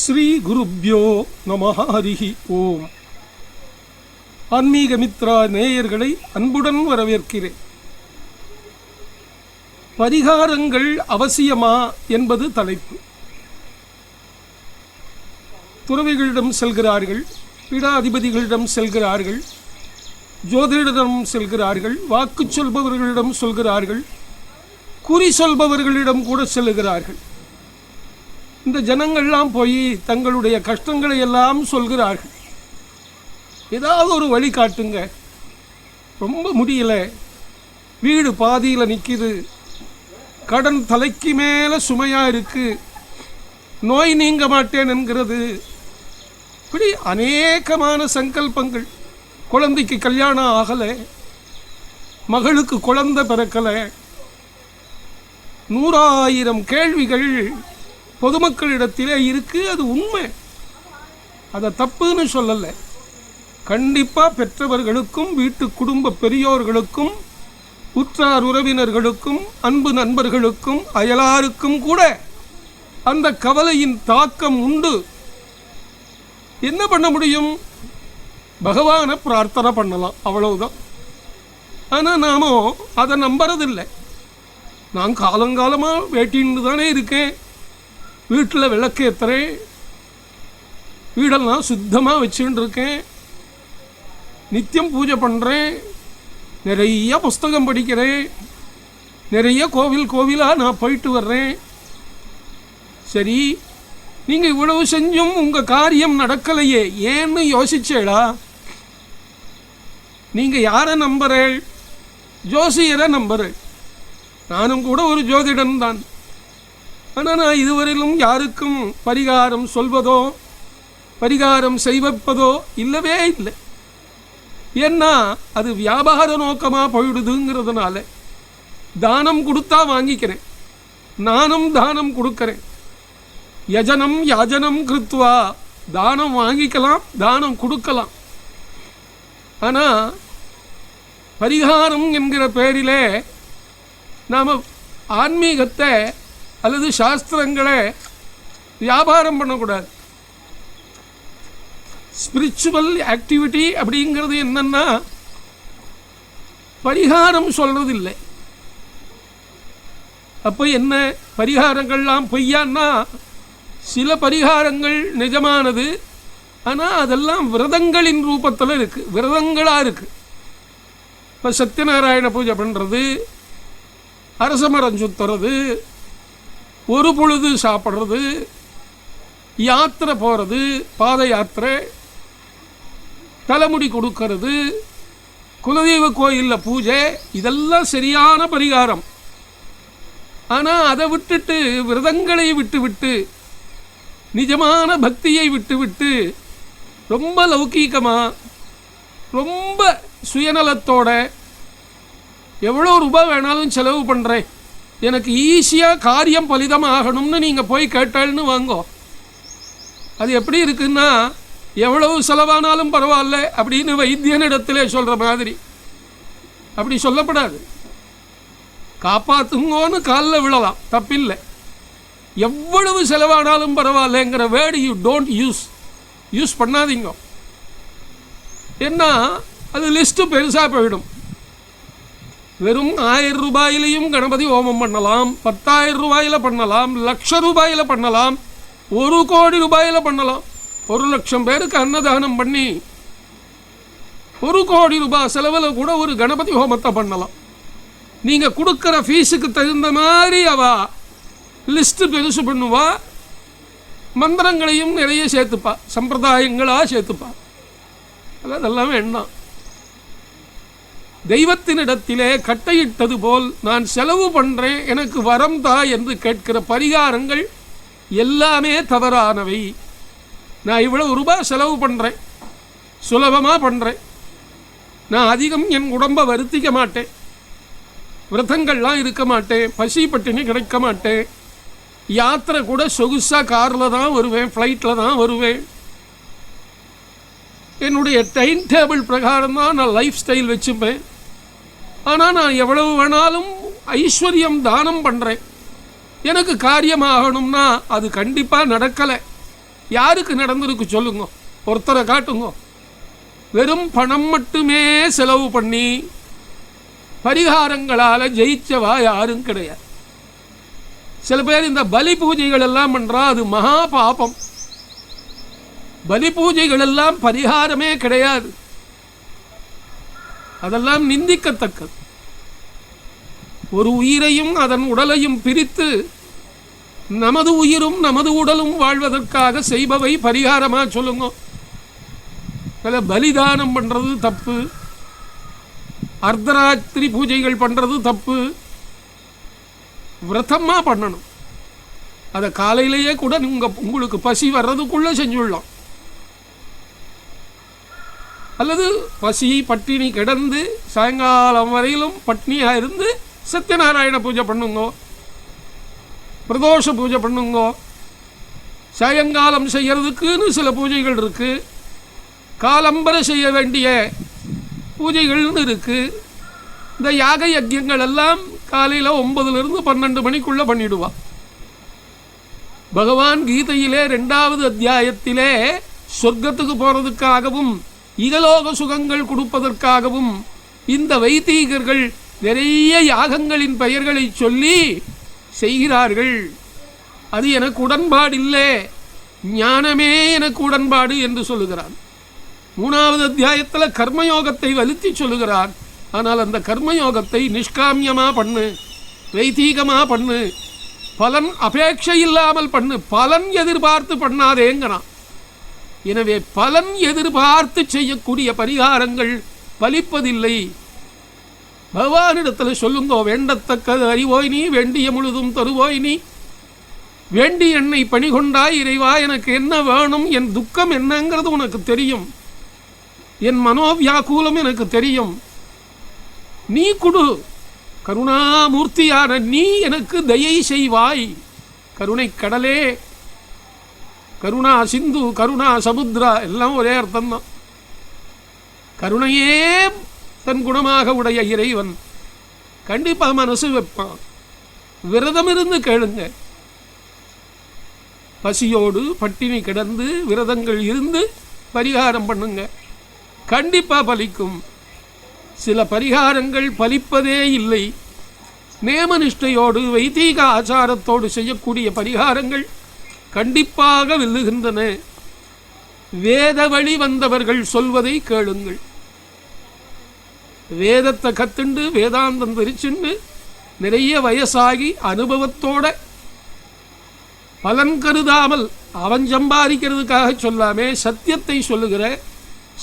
ஸ்ரீ குருப்யோ நமஹ ஹரிஹி ஓம். ஆன்மீக மித்ரா நேயர்களை அன்புடன் வரவேற்கிறேன். பரிகாரங்கள் அவசியமா என்பது தலைப்பு. துறவிகளிடம் செல்கிறார்கள், பீடாதிபதிகளிடம் செல்கிறார்கள், ஜோதிடரிடம் செல்கிறார்கள், வாக்கு சொல்பவர்களிடம் சொல்கிறார்கள், குறி சொல்பவர்களிடம் கூட செல்கிறார்கள். இந்த ஜனங்கள்லாம் போய் தங்களுடைய கஷ்டங்களை எல்லாம் சொல்கிறார்கள். ஏதாவது ஒரு வழி காட்டுங்க, ரொம்ப முடியல, வீடு பாதியில் நிற்கிது, கடன் தலைக்கு மேலே சுமையாக இருக்குது, நோய் நீங்க மாட்டேன் என்கிறது, இப்படி அநேகமான சங்கல்பங்கள். குழந்தைக்கு கல்யாணம் ஆகலை, மகளுக்கு குழந்தை பிறக்கலை, 100,000 கேள்விகள் பொதுமக்களிடத்திலே இருக்கு. அது உண்மை, அதை தப்புன்னு சொல்லலை. கண்டிப்பாக பெற்றவர்களுக்கும் வீட்டு குடும்ப பெரியோர்களுக்கும் உற்றார் உறவினர்களுக்கும் அன்பு நண்பர்களுக்கும் அயலாருக்கும் கூட அந்த கவலையின் தாக்கம் உண்டு. என்ன பண்ண முடியும்? பகவானை பிரார்த்தனை பண்ணலாம், அவ்வளவுதான். ஆனால் நாம அதை நம்புறதில்லை. நான் காலங்காலமாக வேட்டின்னு தானே இருக்கேன், வீட்டில் விளக்கேற்றுறேன், வீடெல்லாம் சுத்தமாக வச்சுட்டு இருக்கேன், நித்தியம் பூஜை பண்ணுறேன், நிறைய புஸ்தகம் படிக்கிறேன், நிறைய கோவிலாக நான் போயிட்டு வர்றேன். சரி, நீங்கள் இவ்வளவு செஞ்சும் உங்கள் காரியம் நடக்கலையே, ஏன்னு யோசிச்சேடா? நீங்கள் யாரை நம்புறேன்? ஜோசியரை நம்புறேன். நானும் கூட ஒரு ஜோதிடன் தான். ஆனால் நான் இதுவரையிலும் யாருக்கும் பரிகாரம் சொல்வதோ பரிகாரம் செய்வப்பதோ இல்லவே இல்லை. ஏன்னா அது வியாபார நோக்கமாக போயிடுதுங்கிறதுனால தானம் கொடுத்தா வாங்கிக்கிறேன், நானும் தானம் கொடுக்கிறேன். யஜனம் யாஜனம் கிருத்வா, தானம் வாங்கிக்கலாம், தானம் கொடுக்கலாம். ஆனால் பரிகாரம் என்கிற பேரிலே நாம் ஆன்மீகத்தை அல்லது சாஸ்திரங்களை வியாபாரம் பண்ணக்கூடாது. ஸ்பிரிச்சுவல் ஆக்டிவிட்டி அப்படிங்கிறது என்னன்னா பரிகாரம் சொல்றதில்லை. அப்போ என்ன, பரிகாரங்கள்லாம் பொய்யான்னா? சில பரிகாரங்கள் நிஜமானது, ஆனால் அதெல்லாம் விரதங்களின் ரூபத்தில் இருக்குது, விரதங்களாக இருக்குது. இப்போ சத்யநாராயண பூஜை பண்ணுறது, அரச மரம் சுத்துறது, ஒரு பொழுது சாப்பிட்றது, யாத்திரை போகிறது, பாத யாத்திரை, தலைமுடி கொடுக்கறது, குலதெய்வ கோயிலில் பூஜை, இதெல்லாம் சரியான பரிகாரம். ஆனால் அதை விட்டுட்டு, விரதங்களை விட்டு நிஜமான பக்தியை விட்டு ரொம்ப லௌகீகமாக, ரொம்ப சுயநலத்தோட எவ்வளோ ரூபாய் வேணாலும் செலவு பண்ணுறேன், எனக்கு ஈஸியாக காரியம் பலிதமாகணும்னு நீங்கள் போய் கேட்டாள்னு வாங்கோ. அது எப்படி இருக்குன்னா, எவ்வளவு செலவானாலும் பரவாயில்ல அப்படின்னு வைத்தியனிடத்திலே சொல்கிற மாதிரி. அப்படி சொல்லப்படாது. காப்பாற்றுங்கோன்னு காலில் விழலாம், தப்பில்லை. எவ்வளவு செலவானாலும் பரவாயில்லைங்கிற வேர்டு யூ டோன்ட் யூஸ் பண்ணாதீங்க. ஏன்னா அது லிஸ்ட்டு பெருசாக போயிடும். வெறும் 1000 ரூபாயிலையும் கணபதி ஹோமம் பண்ணலாம், 10,000 ரூபாயில் பண்ணலாம், 1,00,000 ரூபாயில் பண்ணலாம், 1 கோடி ரூபாயில் பண்ணலாம். 1,00,000 பேருக்கு அன்னதானம் பண்ணி 1 கோடி ரூபாய் செலவில் கூட ஒரு கணபதி ஹோமத்தை பண்ணலாம். நீங்கள் கொடுக்குற ஃபீஸுக்கு தகுந்த மாதிரி அவ லிஸ்ட்டு பெருசு பண்ணுவா, மந்திரங்களையும் நிறைய சேர்த்துப்பா, சம்பிரதாயங்களாக சேர்த்துப்பா. அதெல்லாம் வேண்டாம். தெய்வத்தினிடத்திலே கட்டையிட்டது போல் நான் செலவு பண்ணுறேன், எனக்கு வரம் தா என்று கேட்கிற பரிகாரங்கள் எல்லாமே தவறானவை. நான் இவ்வளவு ரூபாய் செலவு பண்ணுறேன், சுலபமாக பண்ணுறேன், நான் அதிகம் என் உடம்பை வருத்திக்க மாட்டேன், விரதங்கள்லாம் இருக்க மாட்டேன், பசி பட்டினி கிடைக்க மாட்டேன், யாத்திரை கூட சொகுசாக காரில் தான் வருவேன், ஃப்ளைட்டில் தான் வருவேன், என்னுடைய டைம் டேபிள் பிரகாரம் தான் நான் லைஃப் ஸ்டைல் வச்சுப்பேன். ஆனால் நான் எவ்வளவு வேணாலும் ஐஸ்வர்யம் தானம் பண்ணுறேன், எனக்கு காரியமாகணும்னா அது கண்டிப்பாக நடக்கலை. யாருக்கு நடந்திருக்கு சொல்லுங்க, ஒருத்தரை காட்டுங்க. வெறும் பணம் மட்டுமே செலவு பண்ணி பரிகாரங்களால் ஜெயிச்சவா யாரும் கிடையாது. சில பேர் இந்த பலி பூஜைகள் எல்லாம் பண்றா, அது மகா பாபம். பலி பூஜைகள் எல்லாம் பரிகாரமே கிடையாது, அதெல்லாம் நிந்திக்கத்தக்கது. ஒரு உயிரையும் அதன் உடலையும் பிரித்து நமது உயிரும் நமது உடலும் வாழ்வதற்காக செய்பவை பரிகாரமா சொல்லுங்க? பலிதானம் பண்றது தப்பு, அர்த்தராத்திரி பூஜைகள் பண்றது தப்பு. விரதமா பண்ணணும். அதை காலையிலேயே கூட உங்களுக்கு பசி வர்றதுக்குள்ள செஞ்சுடலாம். அல்லது பசி பட்டினி கிடந்து சாயங்காலம் வரையிலும் பட்னியாக இருந்து சத்யநாராயண பூஜை பண்ணுங்க, பிரதோஷ பூஜை பண்ணுங்க. சாயங்காலம் செய்யறதுக்குன்னு சில பூஜைகள் இருக்கு, காலம்பர செய்ய வேண்டிய பூஜைகள்னு இருக்கு. இந்த யாக யஜ்யங்கள் எல்லாம் காலையில் 9லிருந்து 12 மணிக்குள்ள பண்ணிடுவா. பகவான் கீதையிலே 2வது அத்தியாயத்திலே சொர்க்கத்துக்கு போறதுக்காகவும் இகலோக சுகங்கள் கொடுப்பதற்காகவும் இந்த வைதீகர்கள் நிறைய யாகங்களின் பெயர்களை சொல்லி செய்கிறார்கள். அது எனக்கு உடன்பாடு இல்லை, ஞானமே எனக்கு உடன்பாடு என்று சொல்லுகிறான். 3வது அத்தியாயத்தில் கர்மயோகத்தை வலித்து சொல்லுகிறான். ஆனால் அந்த கர்மயோகத்தை நிஷ்காமியமா பண்ணு, வைதீகமா பண்ணு, பலன் அபேட்சை இல்லாமல் பண்ணு, பலன் எதிர்பார்த்து பண்ணாதேங்கிறான். எனவே பலன் எதிர்பார்த்து செய்யக்கூடிய பரிகாரங்கள் பலிப்பதில்லை. பகவானிடத்தில் சொல்லுங்கோ, வேண்டத்தக்கது அறிவோய் நீ, வேண்டிய முழுதும் தருவோய் நீ, வேண்டி என்னை பணிகொண்டாய் இறைவா, எனக்கு என்ன வேணும், என் துக்கம் என்னங்கிறது உனக்கு தெரியும், என் மனோவியாக்கூலம் எனக்கு தெரியும், நீ கொடு, கருணாமூர்த்தியான நீ எனக்கு தயை செய்வாய். கருணை கடலே, கருணா சிந்து, கருணா சமுத்ரா எல்லாம் ஒரே அர்த்தம்தான். கருணையே தன் குணமாக உடைய இறைவன் கண்டிப்பா மனசு வைப்பான். விரதம் இருந்து கேளுங்க, பசியோடு பட்டினி கிடந்து விரதங்கள் இருந்து பரிகாரம் பண்ணுங்க, கண்டிப்பா பலிக்கும். சில பரிகாரங்கள் பலிப்பதே இல்லை. நேமனிஷ்டையோடு வைதீக ஆச்சாரத்தோடு செய்யக்கூடிய பரிகாரங்கள் கண்டிப்பாக வெல்லுகின்றன. வேத வழி வந்தவர்கள் சொல்வதை கேளுங்கள். வேதத்தை கத்துண்டு வேதாந்தம் தெரிச்சுண்டு நிறைய வயசாகி அனுபவத்தோட பலன் கருதாமல் அவன் சம்பாதிக்கிறதுக்காக சொல்லாமே சத்தியத்தை சொல்லுகிற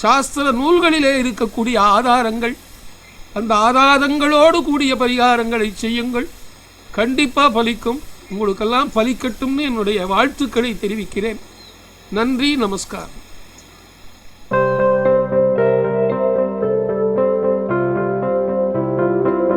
சாஸ்திர நூல்களிலே இருக்கக்கூடிய ஆதாரங்கள், அந்த ஆதாரங்களோடு கூடிய பரிகாரங்களை செய்யுங்கள், கண்டிப்பாக பலிக்கும். உங்களுக்கெல்லாம் பலிக்கட்டும்னு என்னுடைய வாழ்த்துக்களை தெரிவிக்கிறேன். நன்றி, நமஸ்காரம்.